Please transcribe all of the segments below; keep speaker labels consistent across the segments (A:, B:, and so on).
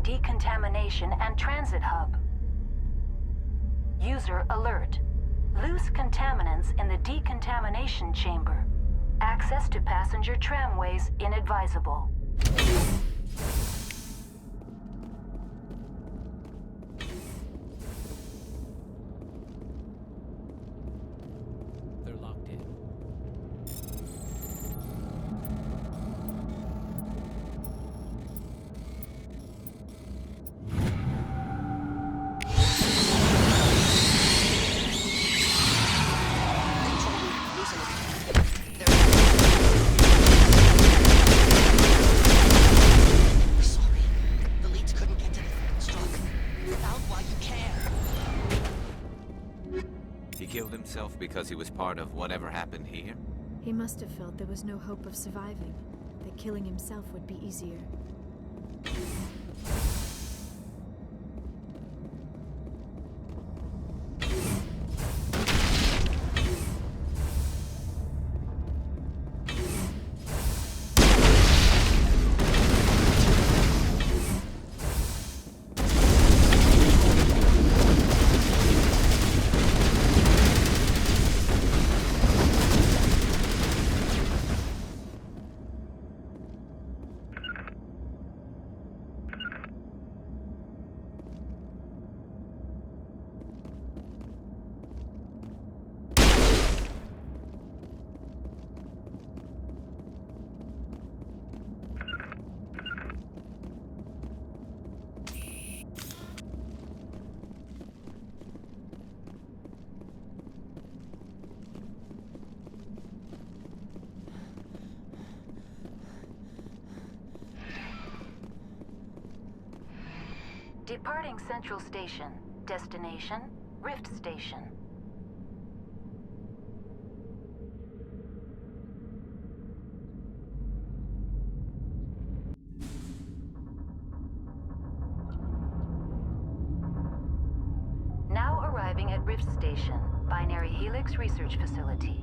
A: Arriving decontamination and transit hub. User alert. Loose contaminants in the decontamination chamber. Access to passenger tramways inadvisable.
B: They're locked in.
C: Killed himself because he was part of whatever happened here?
D: He must have felt there was no hope of surviving, that killing himself would be easier.
A: Departing Central Station. Destination, Rift Station. Now arriving at Rift Station, Binary Helix Research Facility.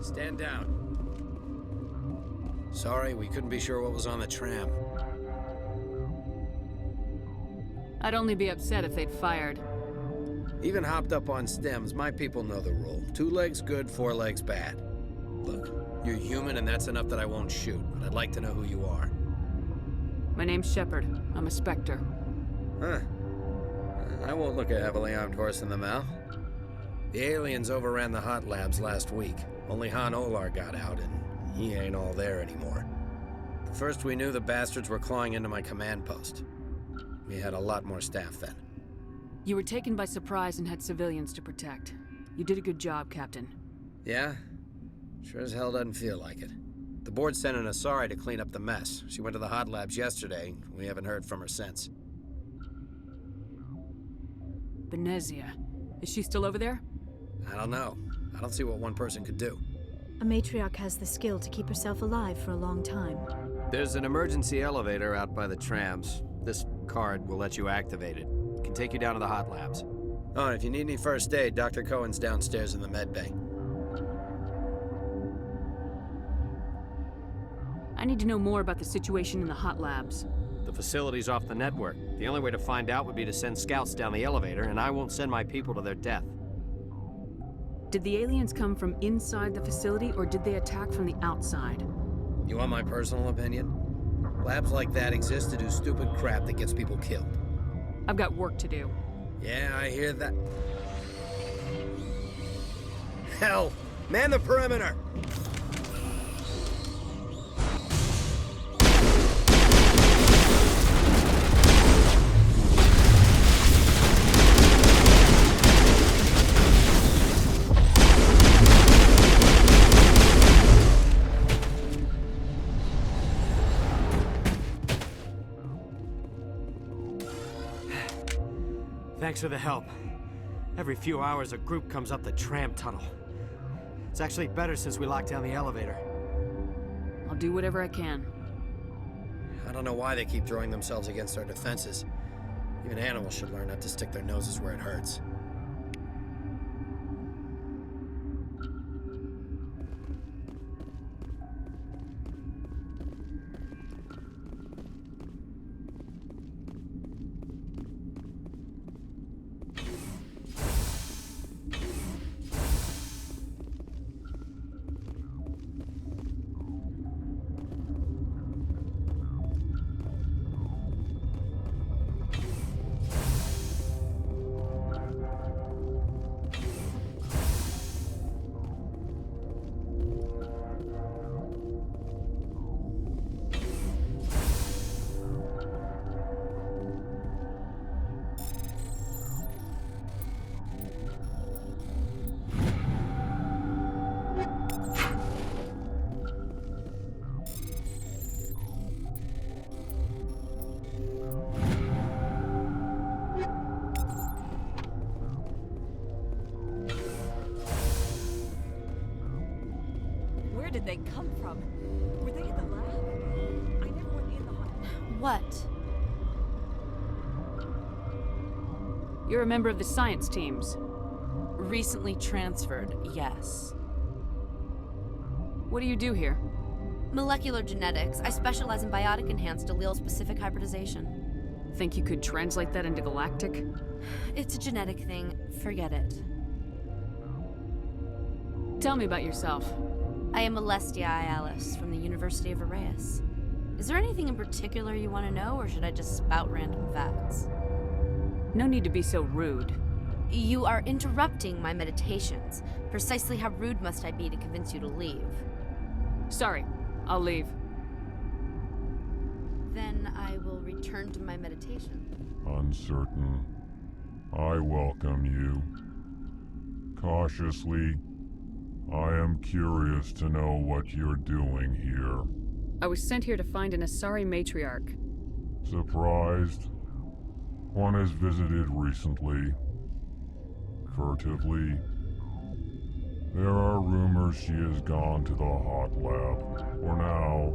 E: Stand down. Sorry, we couldn't be sure what was on the tram.
F: I'd only be upset if they'd fired.
E: Even hopped up on stems, my people know the rule. 2 legs good, 4 legs bad. Look, you're human and that's enough that I won't shoot, but I'd like to know who you are.
F: My name's Shepard. I'm a Spectre.
E: Huh. I won't look a heavily armed horse in the mouth. The aliens overran the hot labs last week. Only Han Olar got out, and he ain't all there anymore. The first we knew, the bastards were clawing into my command post. We had a lot more staff then.
F: You were taken by surprise and had civilians to protect. You did a good job, Captain.
E: Yeah? Sure as hell doesn't feel like it. The board sent an Asari to clean up the mess. She went to the hot labs yesterday. We haven't heard from her since.
F: Benezia. Is she still over there?
E: I don't know. I don't see what one person could do.
D: A matriarch has the skill to keep herself alive for a long time.
E: There's an emergency elevator out by the trams. This card will let you activate it. It can take you down to the hot labs. Oh, and if you need any first aid, Dr. Cohen's downstairs in the med bay.
F: I need to know more about the situation in the hot labs.
E: The facility's off the network. The only way to find out would be to send scouts down the elevator, and I won't send my people to their death.
F: Did the aliens come from inside the facility, or did they attack from the outside?
E: You want my personal opinion? Labs like that exist to do stupid crap that gets people killed.
F: I've got work to do.
E: Yeah, I hear that. Hell! Man the perimeter!
B: Thanks for the help. Every few hours, a group comes up the tram tunnel. It's actually better since we locked down the elevator.
F: I'll do whatever I can.
E: I don't know why they keep throwing themselves against our defenses. Even animals should learn not to stick their noses where it hurts.
G: Where did they come from? Were they in the lab? I never went in the hot.
D: What?
F: You're a member of the science teams.
G: Recently transferred, yes.
F: What do you do here?
H: Molecular genetics. I specialize in biotic-enhanced allele-specific hybridization.
F: Think you could translate that into galactic?
H: It's a genetic thing. Forget it.
F: Tell me about yourself.
H: I am Celestia Alice from the University of Arraeus. Is there anything in particular you want to know, or should I just spout random facts?
F: No need to be so rude.
H: You are interrupting my meditations. Precisely how rude must I be to convince you to leave?
F: Sorry, I'll leave.
H: Then I will return to my meditation.
I: Uncertain. I welcome you. Cautiously, I am curious to know what you're doing here.
F: I was sent here to find an Asari matriarch.
I: Surprised? One has visited recently. Furtively. There are rumors she has gone to the hot lab. For now,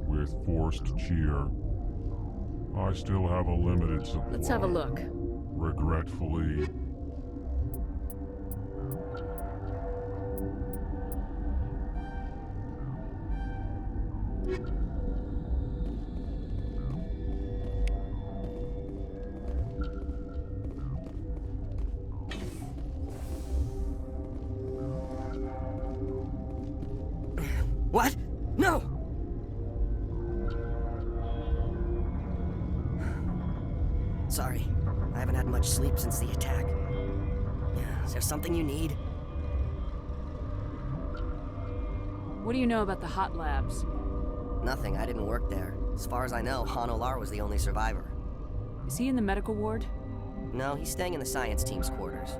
I: with forced cheer. I still have a limited supply.
F: Let's have a look.
I: Regretfully.
B: What? No! Sorry, I haven't had much sleep since the attack. Is there something you need?
F: What do you know about the hot labs?
B: Nothing, I didn't work there. As far as I know, Hola was the only survivor.
F: Is he in the medical ward?
B: No, he's staying in the science team's quarters.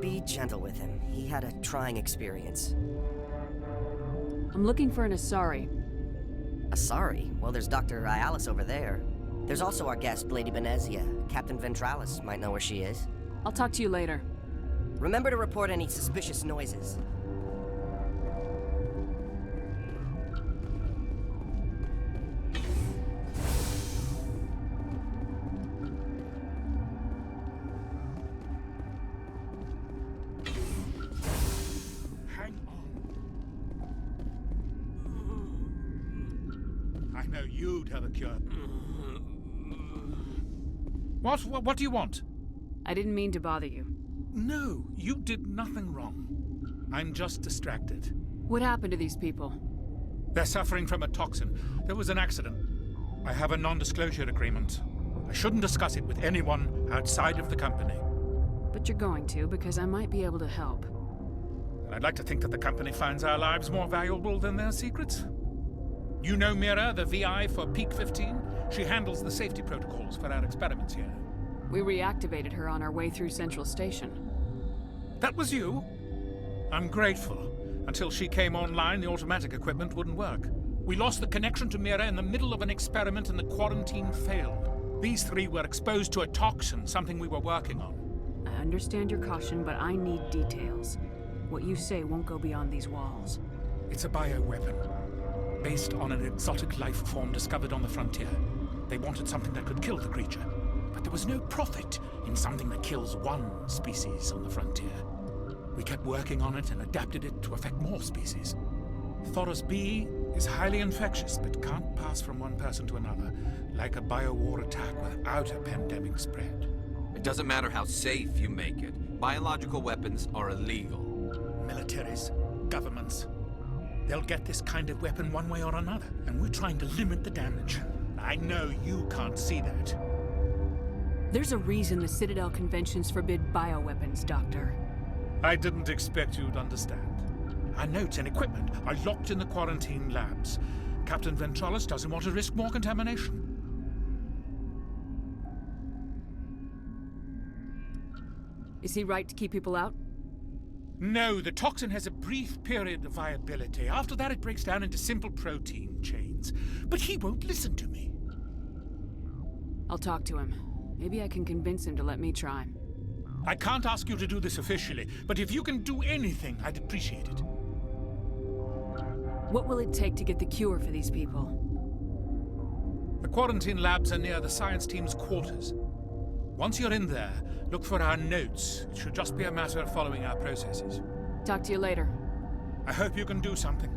B: Be gentle with him. He had a trying experience.
F: I'm looking for an Asari.
B: Asari? Well, there's Dr. Alice over there. There's also our guest, Lady Benezia. Captain Ventralis might know where she is.
F: I'll talk to you later.
B: Remember to report any suspicious noises.
J: I know you'd have a cure. What do you want?
F: I didn't mean to bother you.
J: No, you did nothing wrong. I'm just distracted.
F: What happened to these people?
J: They're suffering from a toxin. There was an accident. I have a non-disclosure agreement. I shouldn't discuss it with anyone outside of the company.
F: But you're going to, because I might be able to help.
J: And I'd like to think that the company finds our lives more valuable than their secrets. You know Mira, the VI for Peak 15? She handles the safety protocols for our experiments here.
F: We reactivated her on our way through Central Station.
J: That was you? I'm grateful. Until she came online, the automatic equipment wouldn't work. We lost the connection to Mira in the middle of an experiment and the quarantine failed. These three were exposed to a toxin, something we were working on.
F: understand your caution, but I need details. What you say won't go beyond these walls.
J: It's a bioweapon, based on an exotic life form discovered on the frontier. They wanted something that could kill the creature, but there was no profit in something that kills one species on the frontier. We kept working on it and adapted it to affect more species. Thoros B is highly infectious, but can't pass from one person to another, like a biowar attack without a pandemic spread.
C: It doesn't matter how safe you make it. Biological weapons are illegal.
J: Militaries, governments, they'll get this kind of weapon one way or another, and we're trying to limit the damage. I know you can't see that.
F: There's a reason the Citadel conventions forbid bioweapons, Doctor.
J: I didn't expect you'd understand. Our notes and equipment are locked in the quarantine labs. Captain Ventralis doesn't want to risk more contamination.
F: Is he right to keep people out?
J: No, the toxin has a brief period of viability. After that, it breaks down into simple protein chains. But he won't listen to me.
F: I'll talk to him. Maybe I can convince him to let me try.
J: I can't ask you to do this officially, but if you can do anything, I'd appreciate it.
F: What will it take to get the cure for these people?
J: The quarantine labs are near the science team's quarters. Once you're in there, look for our notes. It should just be a matter of following our processes.
F: Talk to you later.
J: I hope you can do something.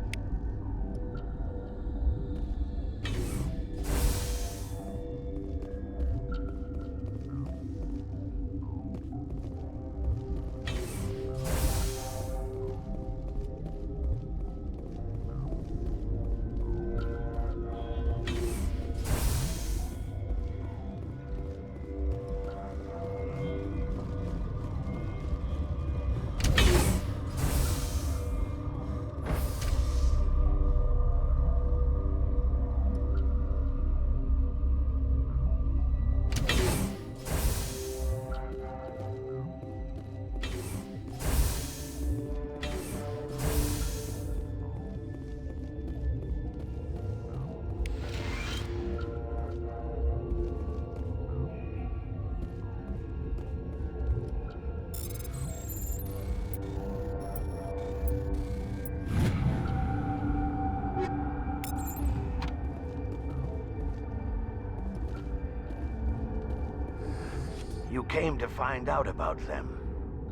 K: You came to find out about them,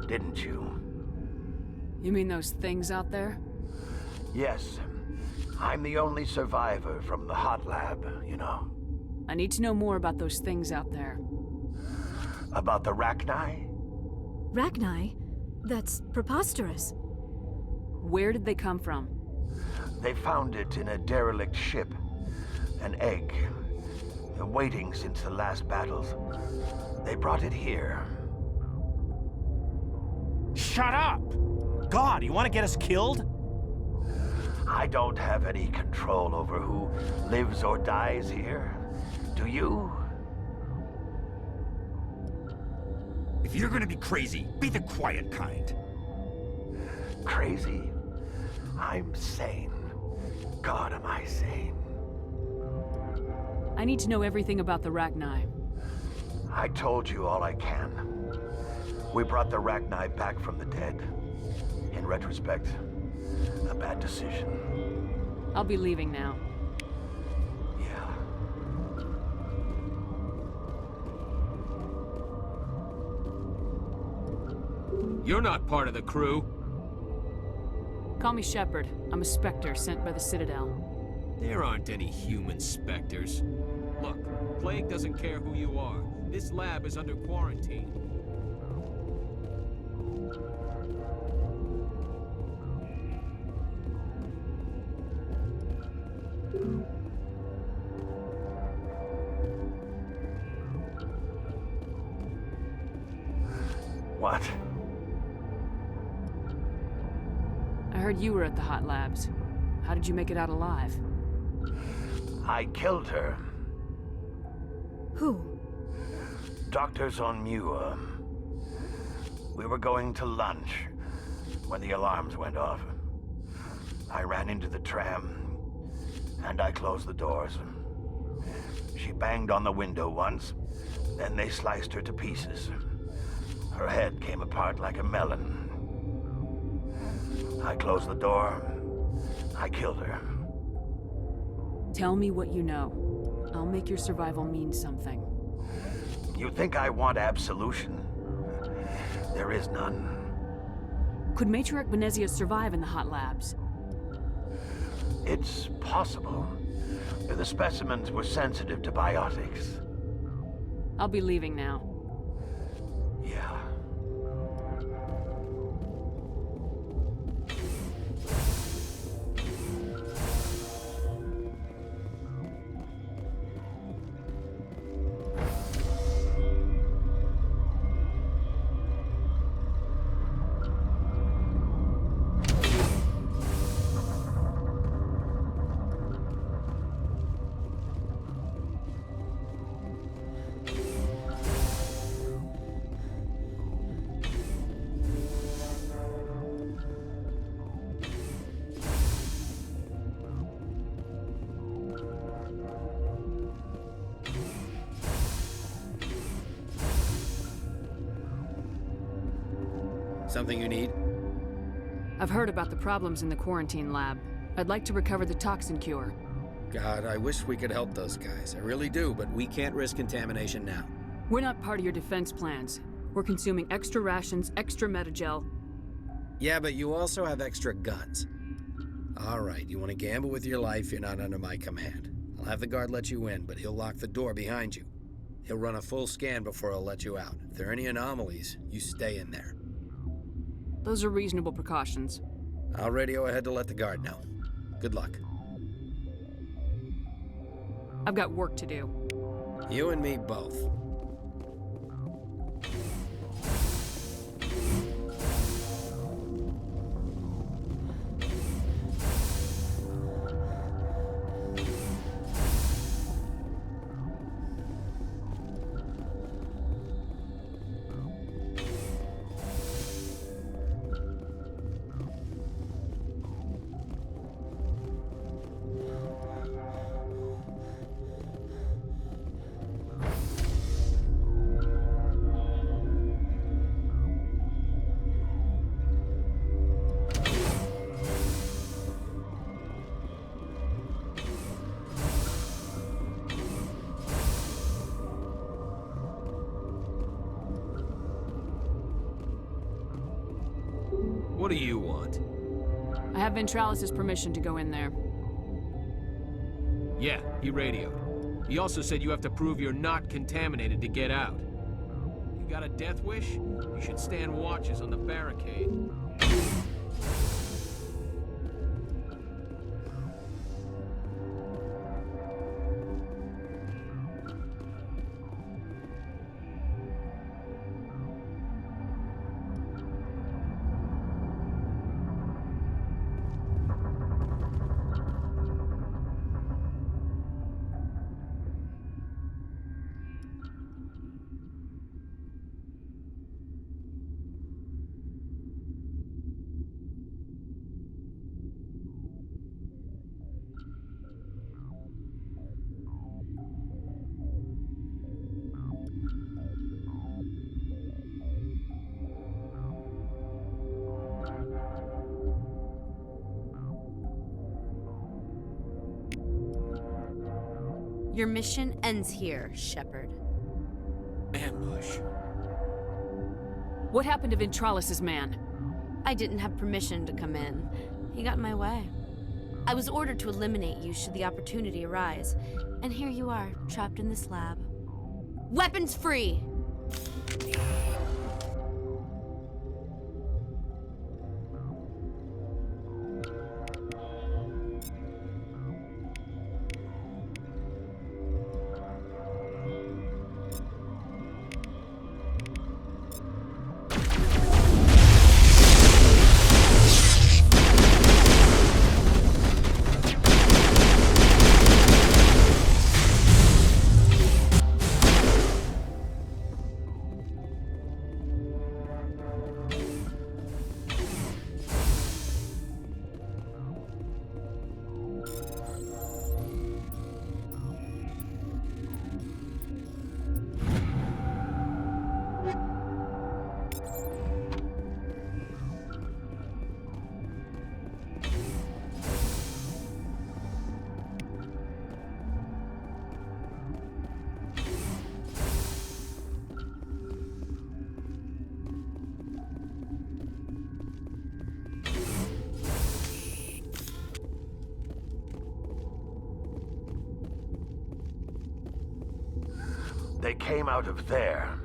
K: didn't you?
F: You mean those things out there?
K: Yes. I'm the only survivor from the hot lab, you know.
F: I need to know more about those things out there.
K: About the Rachni?
D: Rachni? That's preposterous.
F: Where did they come from?
K: They found it in a derelict ship. An egg. Waiting since the last battles. They brought it here.
L: Shut up! God, you want to get us killed?
K: I don't have any control over who lives or dies here. Do you?
L: If you're gonna be crazy, be the quiet kind.
K: Crazy? I'm sane. God, am I sane?
F: I need to know everything about the Rachni.
K: I told you all I can. We brought the Rachni back from the dead. In retrospect, a bad decision.
F: I'll be leaving now.
K: Yeah.
C: You're not part of the crew.
F: Call me Shepard. I'm a Spectre sent by the Citadel.
C: There aren't any human specters. Look, Plague doesn't care who you are. This lab is under quarantine.
K: What?
F: I heard you were at the hot labs. How did you make it out alive?
K: I killed her.
D: Who?
K: Doctors on Muir. We were going to lunch when the alarms went off. I ran into the tram, and I closed the doors. She banged on the window once, then they sliced her to pieces. Her head came apart like a melon. I closed the door. I killed her.
F: Tell me what you know. I'll make your survival mean something.
K: You think I want absolution? There is none.
F: Could Matriarca Benezia survive in the hot labs?
K: It's possible. The specimens were sensitive to biotics.
F: I'll be leaving now.
K: Yeah.
E: Something you need?
F: I've heard about the problems in the quarantine lab. I'd like to recover the toxin cure.
E: God, I wish we could help those guys. I really do, but we can't risk contamination now.
F: We're not part of your defense plans. We're consuming extra rations, extra metagel.
E: Yeah, but you also have extra guns. All right, you want to gamble with your life, you're not under my command. I'll have the guard let you in, but he'll lock the door behind you. He'll run a full scan before he'll let you out. If there are any anomalies, you stay in there.
F: Those are reasonable precautions.
E: I'll radio ahead to let the guard know. Good luck.
F: I've got work to do.
E: You and me both.
C: What do you want?
F: I have Ventralis' permission to go in there.
C: Yeah, he radioed. He also said you have to prove you're not contaminated to get out. You got a death wish? You should stand watches on the barricade.
H: Your mission ends here, Shepard.
C: Ambush.
F: What happened to Ventralis' man?
H: I didn't have permission to come in. He got in my way. I was ordered to eliminate you should the opportunity arise. And here you are, trapped in this lab. Weapons free!
K: They came out of there.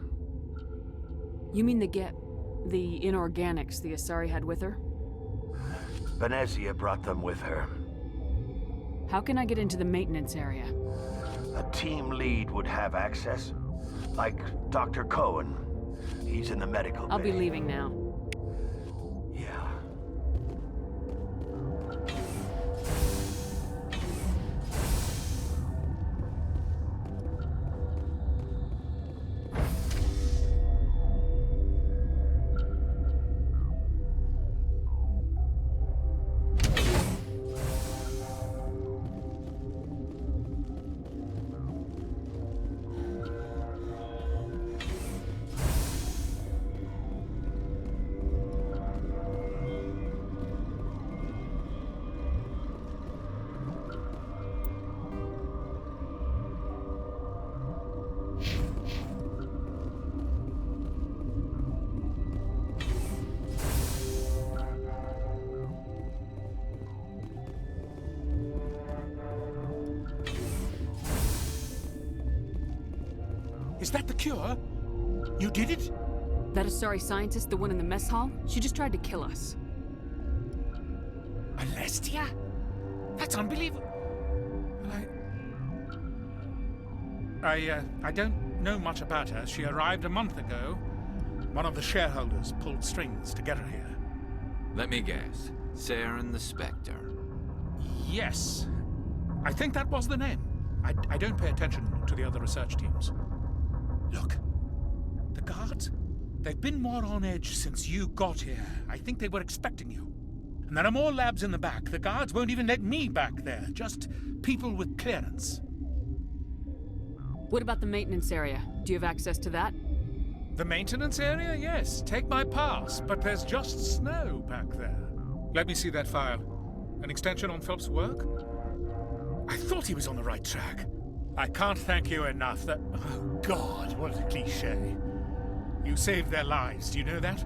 F: You mean the inorganics the Asari had with her?
K: Benezia brought them with her.
F: How can I get into the maintenance area?
K: A team lead would have access. Like Dr. Cohen. He's in the medical
F: I'll
K: bay.
F: be leaving now.
K: Yeah.
J: Is that the cure? You did it?
F: That Asari scientist, the one in the mess hall? She just tried to kill us.
J: Alestia? That's unbelievable. I don't know much about her. She arrived a month ago. One of the shareholders pulled strings to get her here.
M: Let me guess. Saen the Spectre.
J: Yes. I think that was the name. I don't pay attention to the other research teams. Look. The guards? They've been more on edge since you got here. I think they were expecting you. And there are more labs in the back. The guards won't even let me back there. Just people with clearance.
F: What about the maintenance area? Do you have access to that?
J: The maintenance area? Yes. Take my pass. But there's just snow back there. Let me see that file. An extension on Phelps' work? I thought he was on the right track. I can't thank you enough that... Oh, God, what a cliché. You saved their lives, do you know that?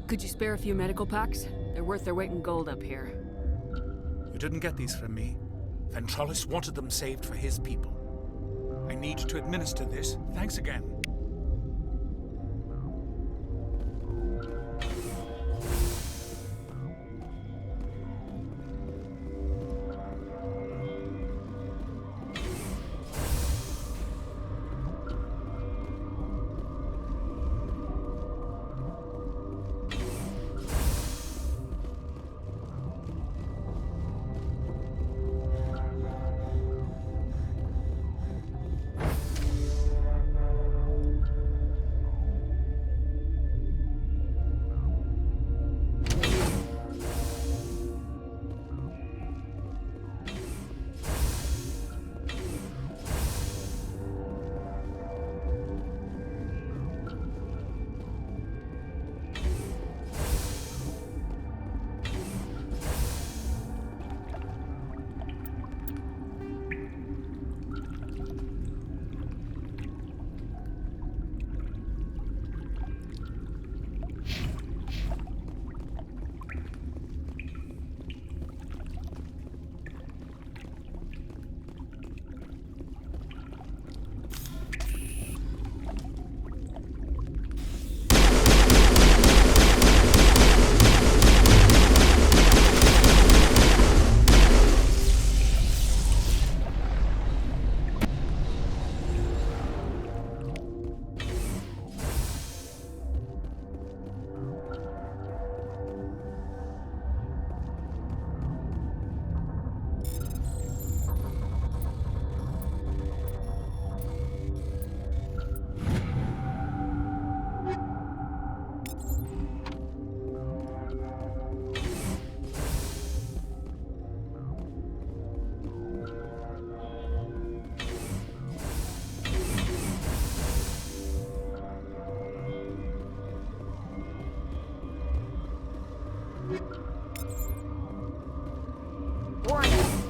F: Could you spare a few medical packs? They're worth their weight in gold up here.
J: You didn't get these from me. Ventralis wanted them saved for his people. I need to administer this. Thanks again.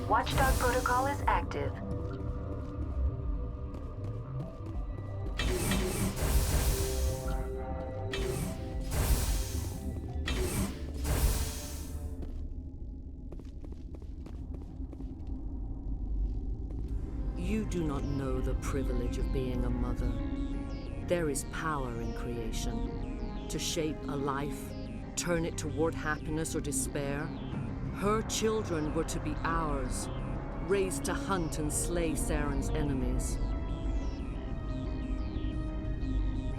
A: Watchdog protocol is active.
N: You do not know the privilege of being a mother. There is power in creation. To shape a life, turn it toward happiness or despair. Her children were to be ours, raised to hunt and slay Saren's enemies.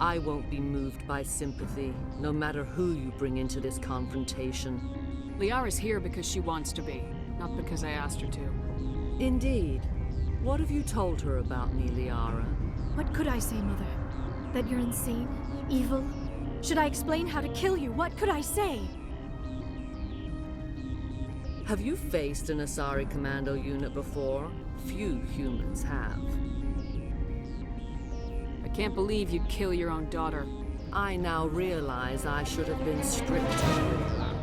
N: I won't be moved by sympathy, no matter who you bring into this confrontation.
F: Liara's here because she wants to be, not because I asked her to.
N: Indeed. What have you told her about me, Liara?
D: What could I say, Mother? That you're insane? Evil? Should I explain how to kill you? What could I say?
N: Have you faced an Asari commando unit before? Few humans have.
F: I can't believe you'd kill your own daughter.
N: I now realize I should have been stricter with her.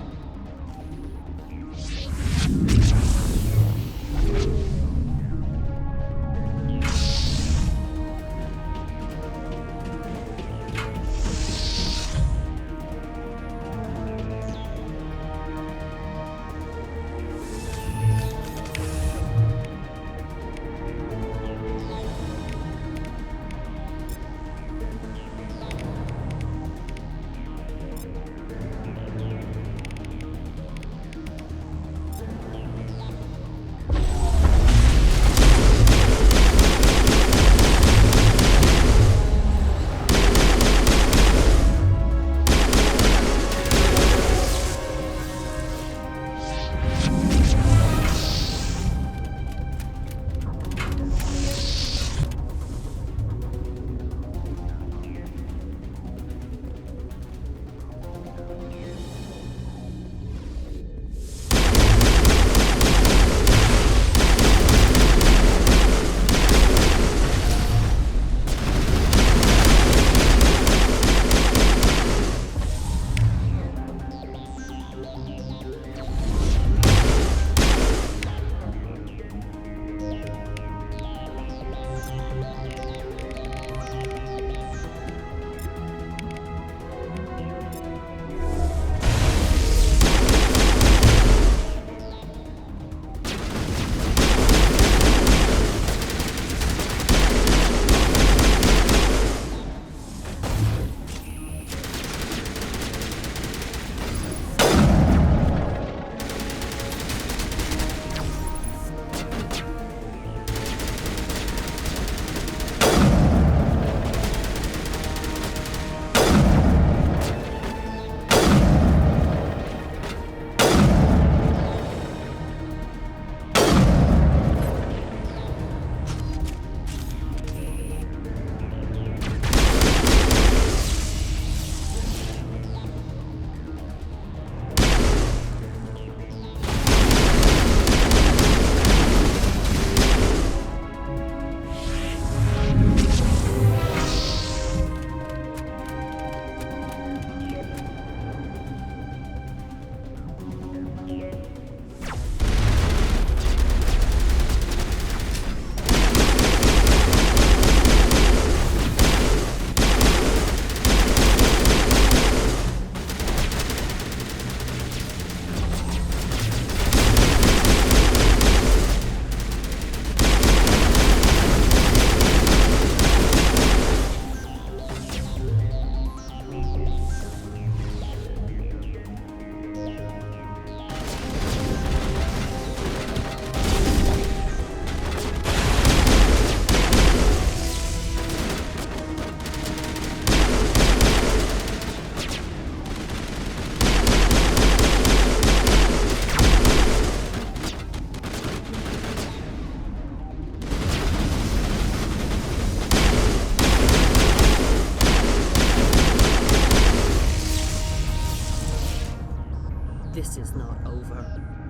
N: This is not over.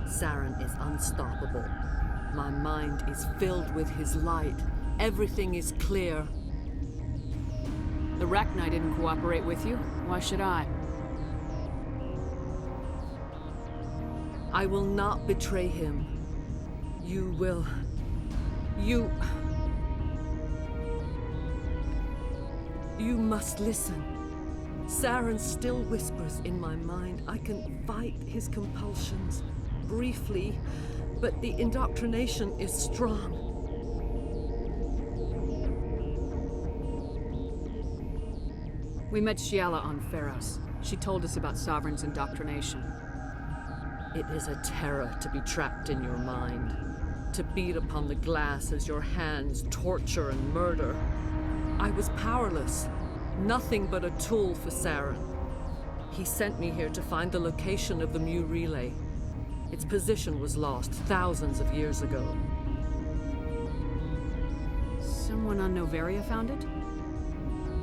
N: Saen is unstoppable. My mind is filled with his light. Everything is clear.
F: The Rachni didn't cooperate with you. Why should I?
N: I will not betray him. You will. You must listen. Saen still whispers in my mind. I can fight his compulsions, briefly, but the indoctrination is strong.
F: We met Shiala on Pharos. She told us about Sovereign's indoctrination.
N: It is a terror to be trapped in your mind, to beat upon the glass as your hands torture and murder. I was powerless, nothing but a tool for Saen. He sent me here to find the location of the Mu relay. Its position was lost thousands of years ago.
F: Someone on Noveria found it?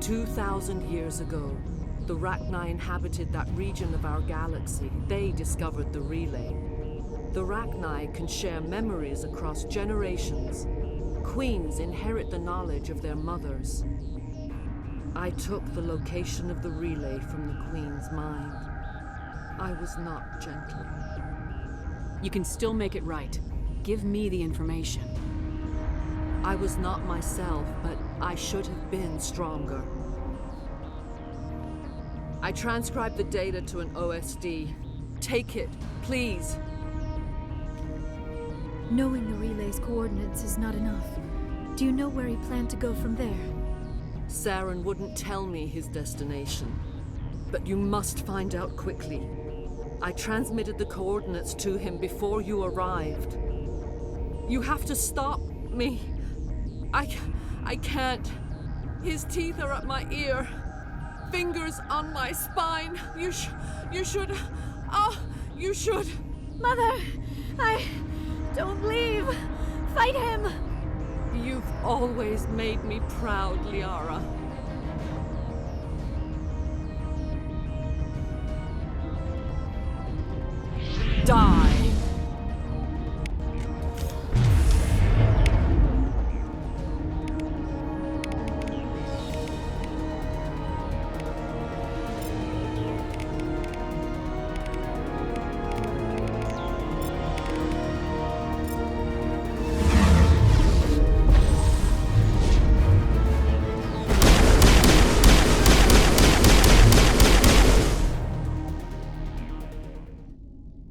N: 2,000 years ago, the Rachni inhabited that region of our galaxy. They discovered the relay. The Rachni can share memories across generations. Queens inherit the knowledge of their mothers. I took the location of the relay from the Queen's mind. I was not gentle.
F: You can still make it right. Give me the information.
N: I was not myself, but I should have been stronger. I transcribed the data to an OSD. Take it, please.
D: Knowing the relay's coordinates is not enough. Do you know where he planned to go from there?
N: Saen wouldn't tell me his destination. But you must find out quickly. I transmitted the coordinates to him before you arrived. You have to stop me. I can't. His teeth are at my ear. Fingers on my spine. You should. Oh, you should.
D: Mother, don't leave. Fight him.
N: You've always made me proud, Liara. Die.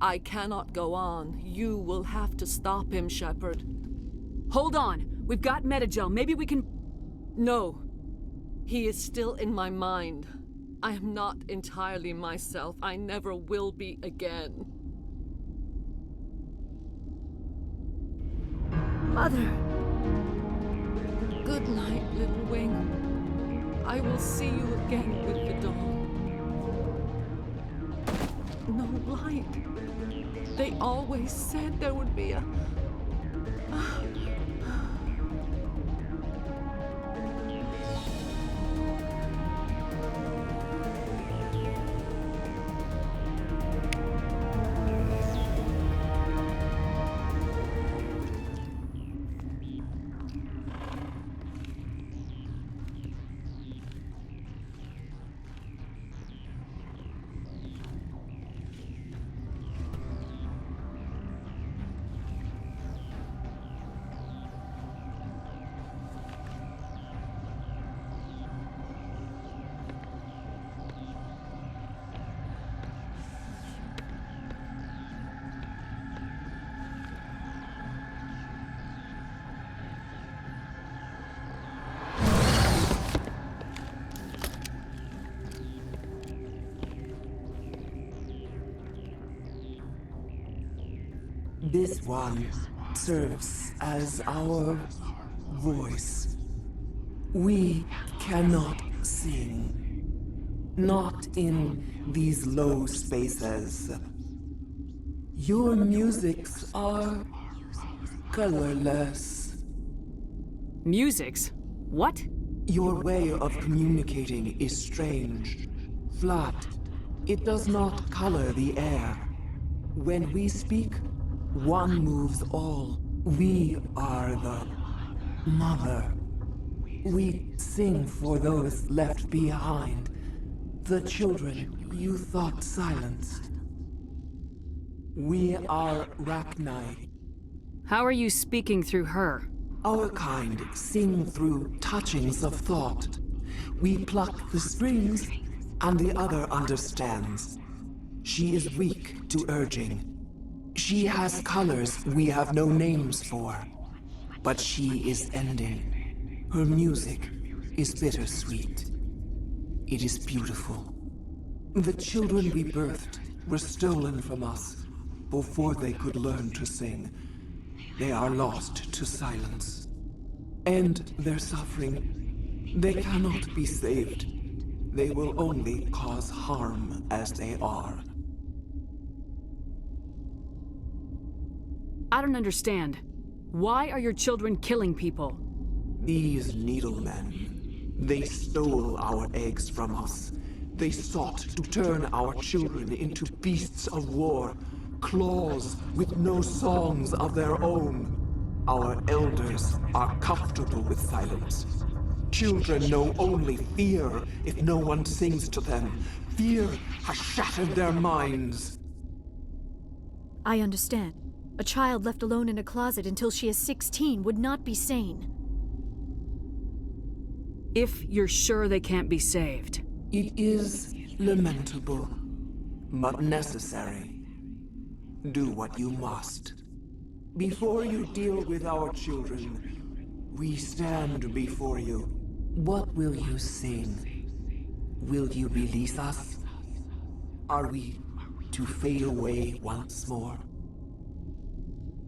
N: I cannot go on. You will have to stop him, Shepard.
F: Hold on! We've got Metagel. Maybe we can...
N: No. He is still in my mind. I am not entirely myself. I never will be again.
D: Mother!
N: Good night, little wing. I will see you again with the dawn. No light. They always said there would be a...
O: This one serves as our voice. We cannot sing. Not in these low spaces. Your musics are colorless.
F: Musics? What?
O: Your way of communicating is strange. Flat. It does not color the air. When we speak, one moves all. We are the mother. We sing for those left behind. The children you thought silenced. We are Rachni.
F: How are you speaking through her?
O: Our kind sing through touchings of thought. We pluck the strings, and the other understands. She is weak to urging. She has colors we have no names for. But she is ending. Her music is bittersweet. It is beautiful. The children we birthed were stolen from us before they could learn to sing. They are lost to silence. And their suffering, they cannot be saved. They will only cause harm as they are.
F: I don't understand. Why are your children killing people?
O: These needlemen, they stole our eggs from us. They sought to turn our children into beasts of war, claws with no songs of their own. Our elders are comfortable with silence. Children know only fear if no one sings to them. Fear has shattered their minds.
D: I understand. A child left alone in a closet until she is 16 would not be sane.
F: If you're sure they can't be saved.
O: It is lamentable, but necessary. Do what you must. Before you deal with our children, we stand before you. What will you sing? Will you release us? Are we to fade away once more?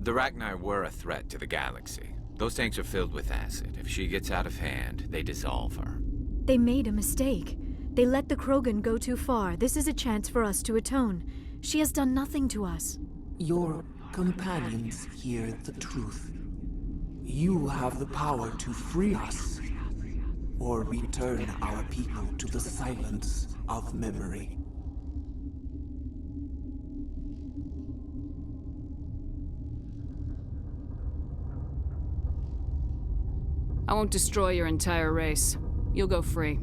M: The Rachni were a threat to the galaxy. Those tanks are filled with acid. If she gets out of hand, they dissolve her.
D: They made a mistake. They let the Krogan go too far. This is a chance for us to atone. She has done nothing to us.
O: Your companions hear the truth. You have the power to free us, or return our people to the silence of memory.
F: I won't destroy your entire race. You'll go free.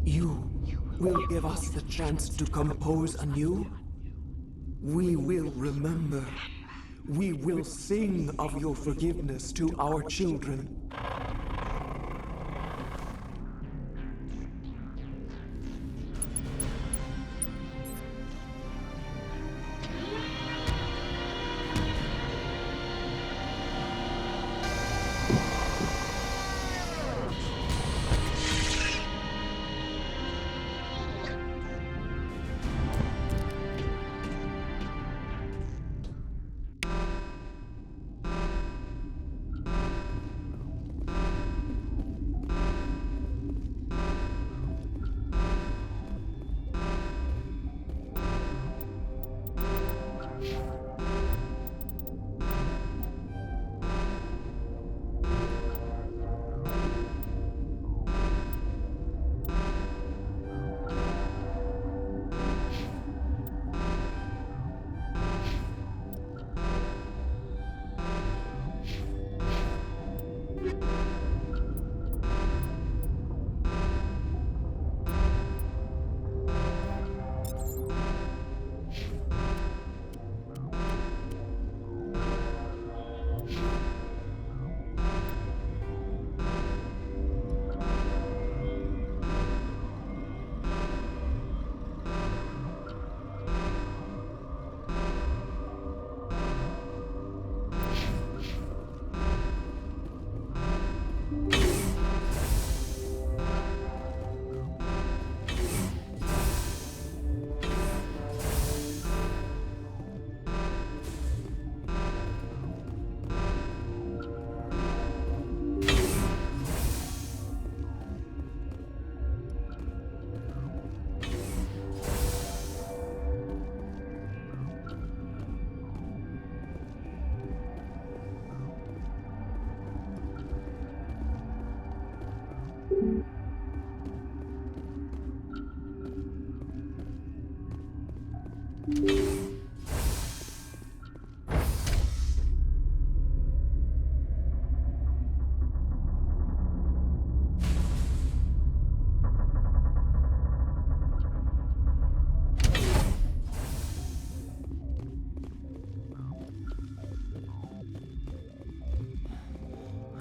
O: You will give us the chance to compose anew? We will remember. We will sing of your forgiveness to our children.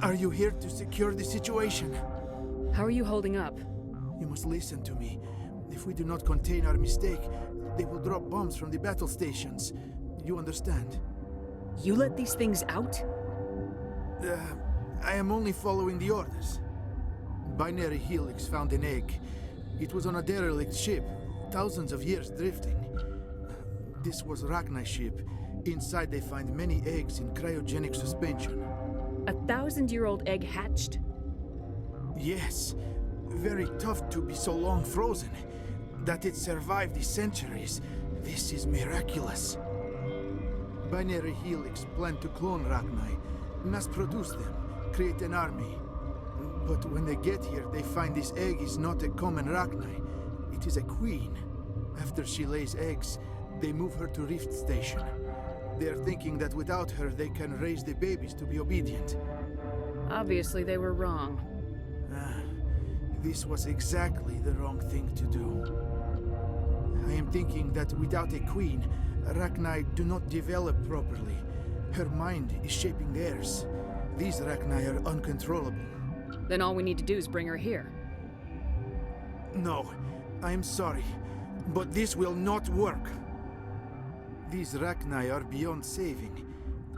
P: Are you here to secure the situation?
F: How are you holding up?
P: You must listen to me. If we do not contain our mistake, they will drop bombs from the battle stations. You understand?
F: You let these things out?
P: I am only following the orders. Binary Helix found an egg. It was on a derelict ship, thousands of years drifting. This was Rachni's ship. Inside they find many eggs in cryogenic suspension.
F: 1,000-year-old egg hatched?
P: Yes. Very tough to be so long frozen. That it survived the centuries. This is miraculous. Binary Helix planned to clone Rachni, mass produce them, create an army. But when they get here, they find this egg is not a common Rachni. It is a queen. After she lays eggs, they move her to Rift Station. They are thinking that without her, they can raise the babies to be obedient.
F: Obviously, they were wrong.
P: This was exactly the wrong thing to do. I am thinking that without a queen, Rachni do not develop properly. Her mind is shaping theirs. These Rachni are uncontrollable.
F: Then all we need to do is bring her here.
P: No, I am sorry, but this will not work. These Rachni are beyond saving.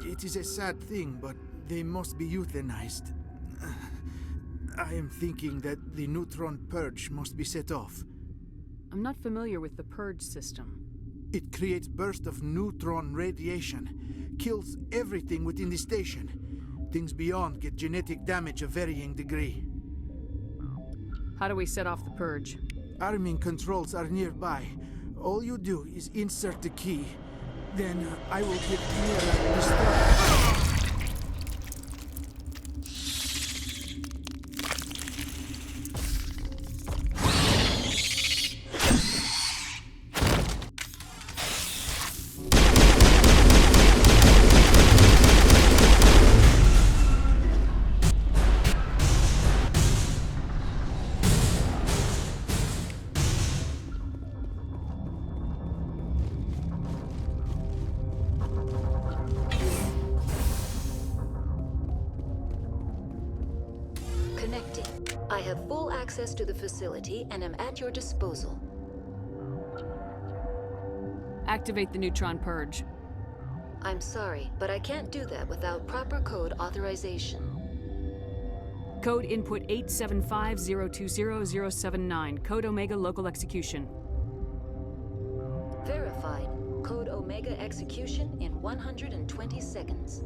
P: It is a sad thing, but they must be euthanized. I am thinking that the neutron purge must be set off.
F: I'm not familiar with the purge system.
P: It creates bursts of neutron radiation, kills everything within the station. Things beyond get genetic damage of varying degree.
F: How do we set off the purge?
P: Arming controls are nearby. All you do is insert the key. Then I will give Liara the start.
A: Connecting. I have full access to the facility and am at your disposal.
F: Activate the neutron purge.
A: I'm sorry, but I can't do that without proper code authorization.
F: Code input 875020079. Code Omega local execution.
A: Verified. Code Omega execution in 120 seconds.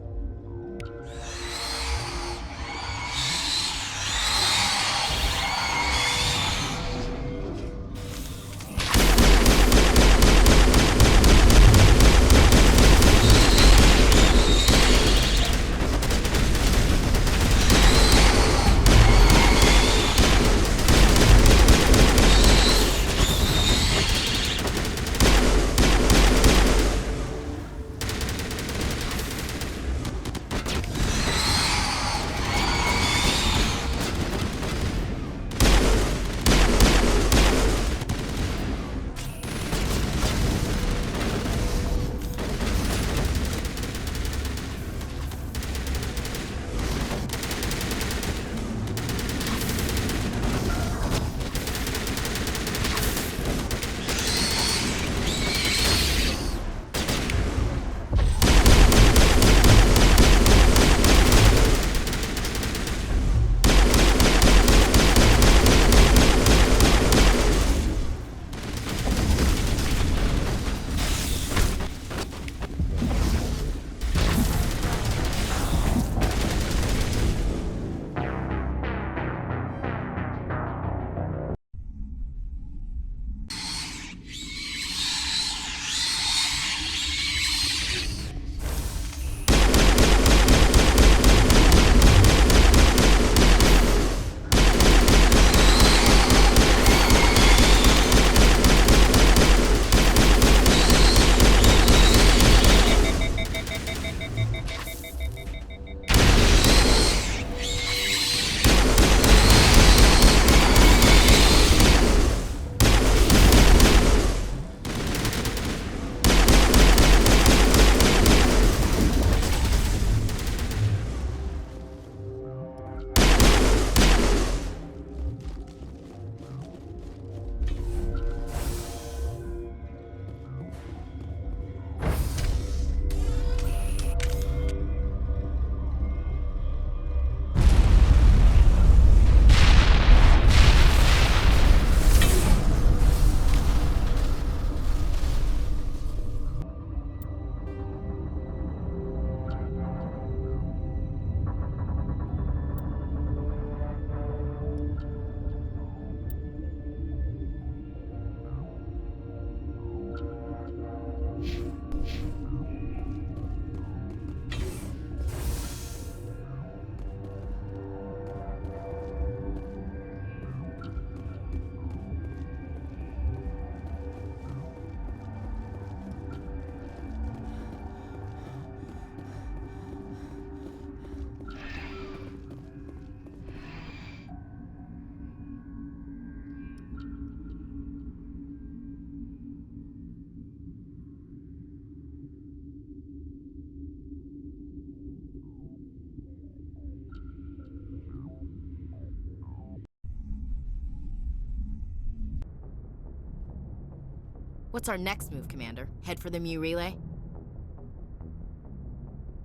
Q: What's our next move, Commander? Head for the Mu relay?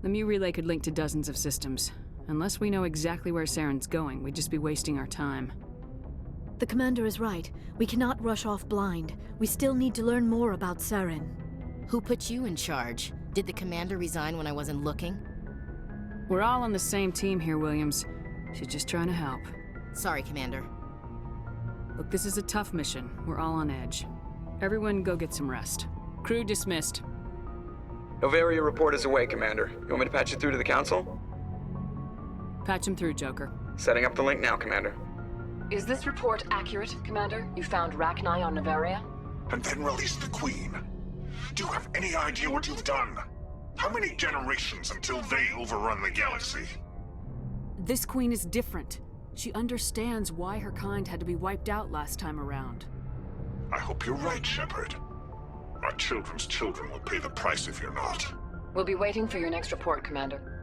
F: The Mu relay could link to dozens of systems. Unless we know exactly where Saren's going, we'd just be wasting our time.
D: The commander is right. We cannot rush off blind. We still need to learn more about Saren.
Q: Who put you in charge? Did the commander resign when I wasn't looking?
F: We're all on the same team here, Williams. She's just trying to help.
Q: Sorry, Commander.
F: Look, this is a tough mission. We're all on edge. Everyone go get some rest. Crew dismissed.
R: Novaria report is away, Commander. You want me to patch it through to the Council?
F: Patch him through, Joker.
R: Setting up the link now, Commander.
S: Is this report accurate, Commander? You found Rachni on Novaria?
T: And then released the Queen. Do you have any idea what you've done? How many generations until they overrun the galaxy?
F: This Queen is different. She understands why her kind had to be wiped out last time around.
T: I hope you're right, Shepard. Our children's children will pay the price if you're not.
S: We'll be waiting for your next report, Commander.